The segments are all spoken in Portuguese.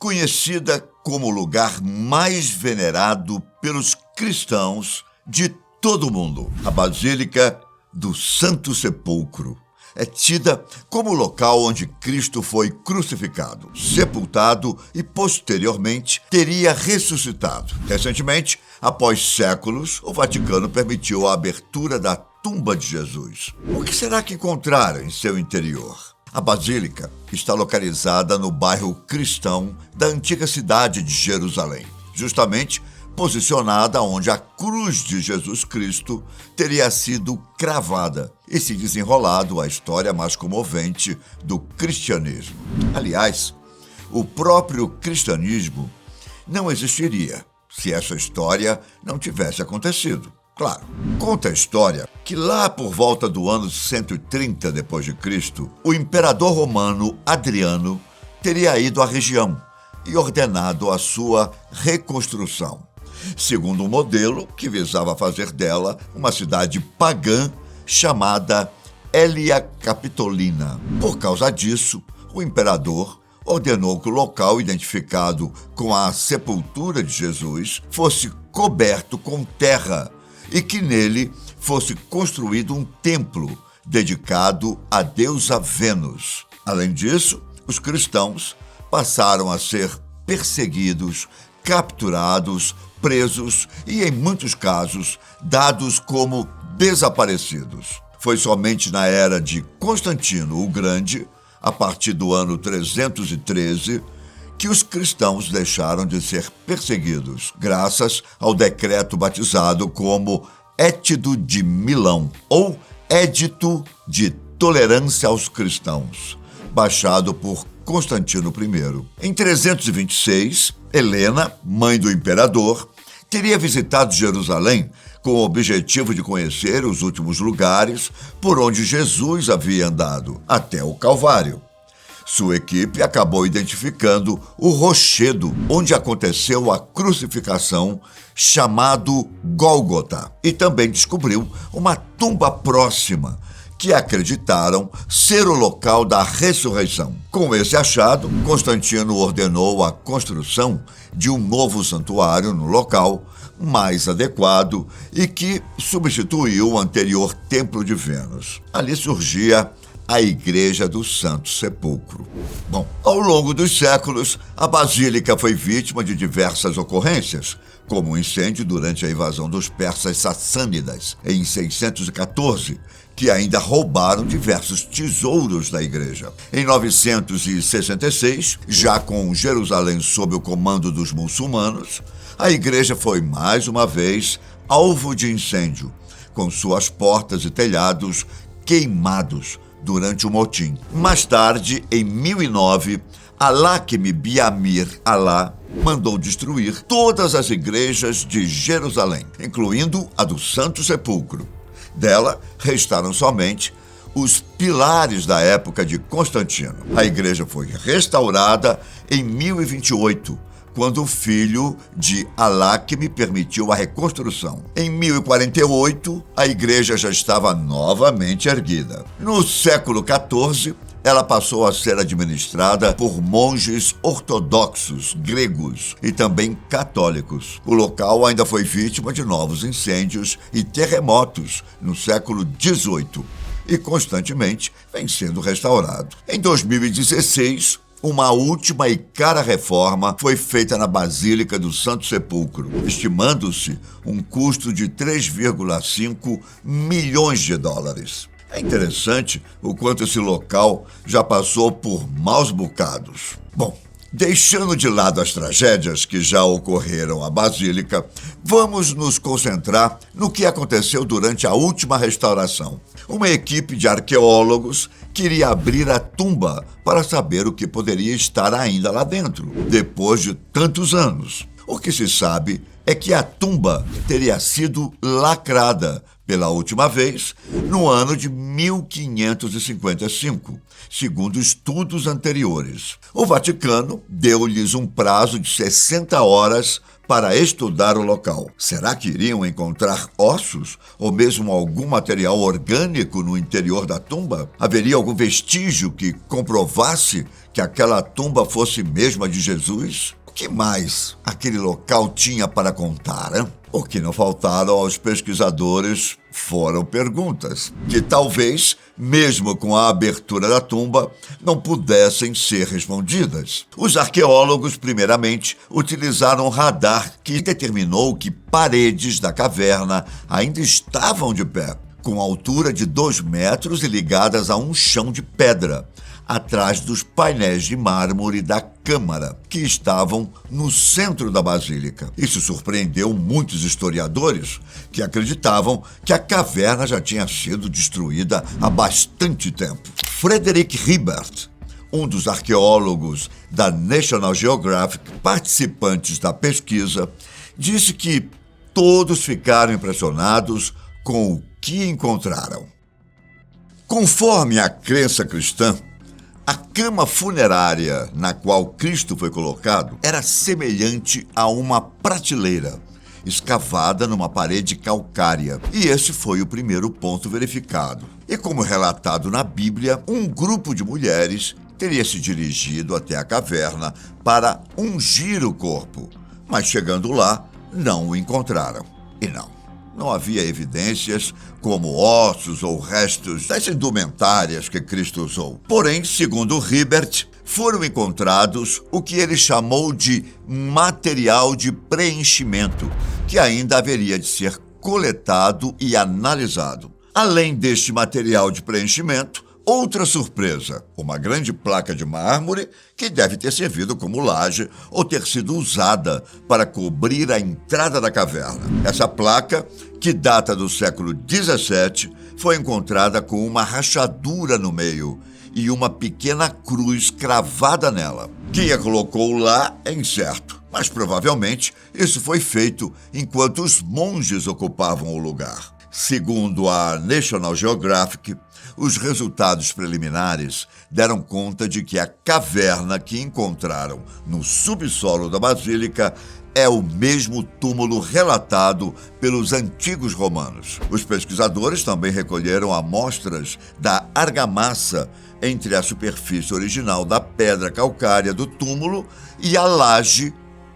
conhecida como o lugar mais venerado pelos cristãos de todo o mundo. A Basílica do Santo Sepulcro é tida como o local onde Cristo foi crucificado, sepultado e, posteriormente, teria ressuscitado. Recentemente, após séculos, o Vaticano permitiu a abertura da tumba de Jesus. O que será que encontraram em seu interior? A Basílica está localizada no bairro cristão da antiga cidade de Jerusalém, justamente posicionada onde a cruz de Jesus Cristo teria sido cravada e se desenrolado a história mais comovente do cristianismo. Aliás, o próprio cristianismo não existiria se essa história não tivesse acontecido. Claro, conta a história que lá por volta do ano 130 d.C., o imperador romano Adriano teria ido à região e ordenado a sua reconstrução, segundo um modelo que visava fazer dela uma cidade pagã chamada Aelia Capitolina. Por causa disso, o imperador ordenou que o local identificado com a sepultura de Jesus fosse coberto com terra e que nele fosse construído um templo dedicado à deusa Vênus. Além disso, os cristãos passaram a ser perseguidos, capturados, presos e, em muitos casos, dados como desaparecidos. Foi somente na era de Constantino o Grande, a partir do ano 313, que os cristãos deixaram de ser perseguidos, graças ao decreto batizado como Édito de Milão, ou Édito de Tolerância aos Cristãos, baixado por Constantino I. Em 326, Helena, mãe do imperador, teria visitado Jerusalém com o objetivo de conhecer os últimos lugares por onde Jesus havia andado, até o Calvário. Sua equipe acabou identificando o rochedo onde aconteceu a crucificação, chamado Gólgota, e também descobriu uma tumba próxima, que acreditaram ser o local da ressurreição. Com esse achado, Constantino ordenou a construção de um novo santuário no local, mais adequado e que substituiu o anterior Templo de Vênus. Ali surgia a Igreja do Santo Sepulcro. Bom, ao longo dos séculos, a Basílica foi vítima de diversas ocorrências, como um incêndio durante a invasão dos persas sassânidas, em 614, que ainda roubaram diversos tesouros da igreja. Em 966, já com Jerusalém sob o comando dos muçulmanos, a igreja foi mais uma vez alvo de incêndio, com suas portas e telhados queimados durante o motim. Mais tarde, em 1009, Al-Hakimi Biamir Alá mandou destruir todas as igrejas de Jerusalém, incluindo a do Santo Sepulcro. Dela, restaram somente os pilares da época de Constantino. A igreja foi restaurada em 1028, quando o filho de Al-Hakimi permitiu a reconstrução. Em 1048, a igreja já estava novamente erguida. No século XIV, ela passou a ser administrada por monges ortodoxos, gregos e também católicos. O local ainda foi vítima de novos incêndios e terremotos no século XVIII e constantemente vem sendo restaurado. Em 2016, uma última e cara reforma foi feita na Basílica do Santo Sepulcro, estimando-se um custo de 3,5 milhões de dólares. É interessante o quanto esse local já passou por maus bocados. Bom, deixando de lado as tragédias que já ocorreram à Basílica, vamos nos concentrar no que aconteceu durante a última restauração. Uma equipe de arqueólogos queria abrir a tumba para saber o que poderia estar ainda lá dentro, depois de tantos anos. O que se sabe é que a tumba teria sido lacrada pela última vez no ano de 1555, segundo estudos anteriores. O Vaticano deu-lhes um prazo de 60 horas para estudar o local. Será que iriam encontrar ossos ou mesmo algum material orgânico no interior da tumba? Haveria algum vestígio que comprovasse que aquela tumba fosse mesmo a de Jesus? O que mais aquele local tinha para contar, hein? O que não faltaram aos pesquisadores foram perguntas que talvez, mesmo com a abertura da tumba, não pudessem ser respondidas. Os arqueólogos, primeiramente, utilizaram um radar que determinou que paredes da caverna ainda estavam de pé, com altura de 2 metros e ligadas a um chão de pedra, atrás dos painéis de mármore da câmara, que estavam no centro da basílica. Isso surpreendeu muitos historiadores, que acreditavam que a caverna já tinha sido destruída há bastante tempo. Frederick Hibbert, um dos arqueólogos da National Geographic, participantes da pesquisa, disse que todos ficaram impressionados com o que encontraram. Conforme a crença cristã, a cama funerária na qual Cristo foi colocado era semelhante a uma prateleira, escavada numa parede calcária. E esse foi o primeiro ponto verificado. E como relatado na Bíblia, um grupo de mulheres teria se dirigido até a caverna para ungir o corpo, mas chegando lá, não o encontraram. E não havia evidências como ossos ou restos das indumentárias que Cristo usou. Porém, segundo Hibbert, foram encontrados o que ele chamou de material de preenchimento, que ainda haveria de ser coletado e analisado. Além deste material de preenchimento, outra surpresa, uma grande placa de mármore que deve ter servido como laje ou ter sido usada para cobrir a entrada da caverna. Essa placa, que data do século XVII, foi encontrada com uma rachadura no meio e uma pequena cruz cravada nela. Quem a colocou lá é incerto, mas provavelmente isso foi feito enquanto os monges ocupavam o lugar. Segundo a National Geographic, os resultados preliminares deram conta de que a caverna que encontraram no subsolo da basílica é o mesmo túmulo relatado pelos antigos romanos. Os pesquisadores também recolheram amostras da argamassa entre a superfície original da pedra calcária do túmulo e a laje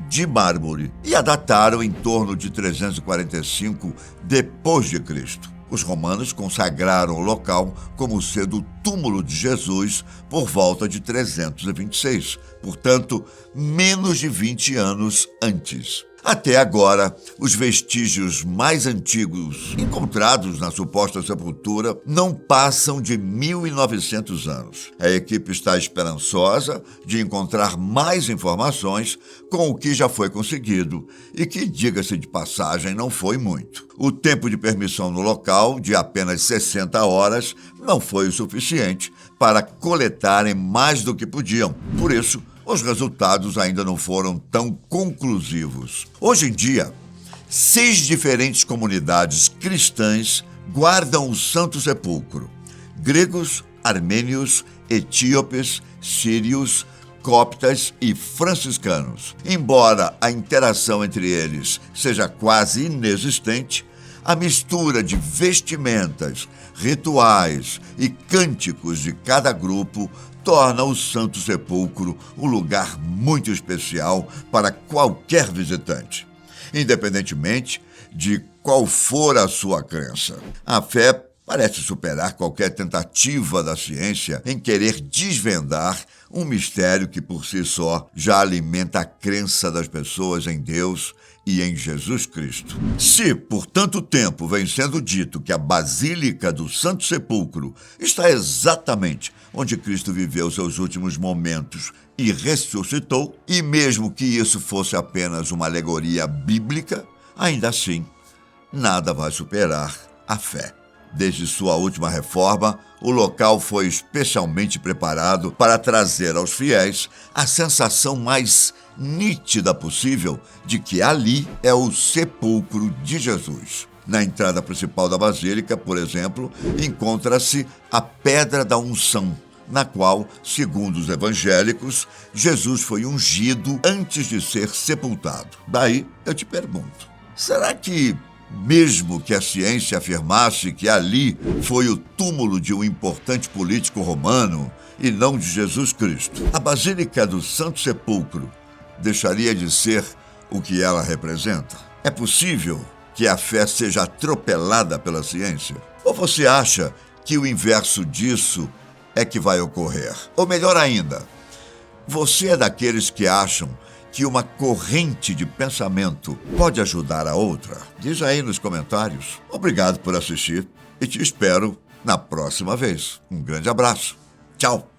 de mármore e a dataram em torno de 345 depois de Cristo. Os romanos consagraram o local como sendo o túmulo de Jesus por volta de 326, portanto, menos de 20 anos antes. Até agora, os vestígios mais antigos encontrados na suposta sepultura não passam de 1.900 anos. A equipe está esperançosa de encontrar mais informações com o que já foi conseguido e que, diga-se de passagem, não foi muito. O tempo de permissão no local, de apenas 60 horas, não foi o suficiente para coletarem mais do que podiam. Por isso, os resultados ainda não foram tão conclusivos. Hoje em dia, 6 diferentes comunidades cristãs guardam o Santo Sepulcro: gregos, armênios, etíopes, sírios, coptas e franciscanos. Embora a interação entre eles seja quase inexistente, a mistura de vestimentas, rituais e cânticos de cada grupo torna o Santo Sepulcro um lugar muito especial para qualquer visitante, independentemente de qual for a sua crença. A fé parece superar qualquer tentativa da ciência em querer desvendar um mistério que por si só já alimenta a crença das pessoas em Deus e em Jesus Cristo. Se, por tanto tempo, vem sendo dito que a Basílica do Santo Sepulcro está exatamente onde Cristo viveu seus últimos momentos e ressuscitou, e mesmo que isso fosse apenas uma alegoria bíblica, ainda assim, nada vai superar a fé. Desde sua última reforma, o local foi especialmente preparado para trazer aos fiéis a sensação mais nítida possível de que ali é o sepulcro de Jesus. Na entrada principal da basílica, por exemplo, encontra-se a Pedra da Unção, na qual, segundo os evangélicos, Jesus foi ungido antes de ser sepultado. Daí eu te pergunto, será que, mesmo que a ciência afirmasse que ali foi o túmulo de um importante político romano e não de Jesus Cristo, a Basílica do Santo Sepulcro deixaria de ser o que ela representa? É possível que a fé seja atropelada pela ciência? Ou você acha que o inverso disso é que vai ocorrer? Ou melhor ainda, você é daqueles que acham que uma corrente de pensamento pode ajudar a outra? Diz aí nos comentários. Obrigado por assistir e te espero na próxima vez. Um grande abraço. Tchau!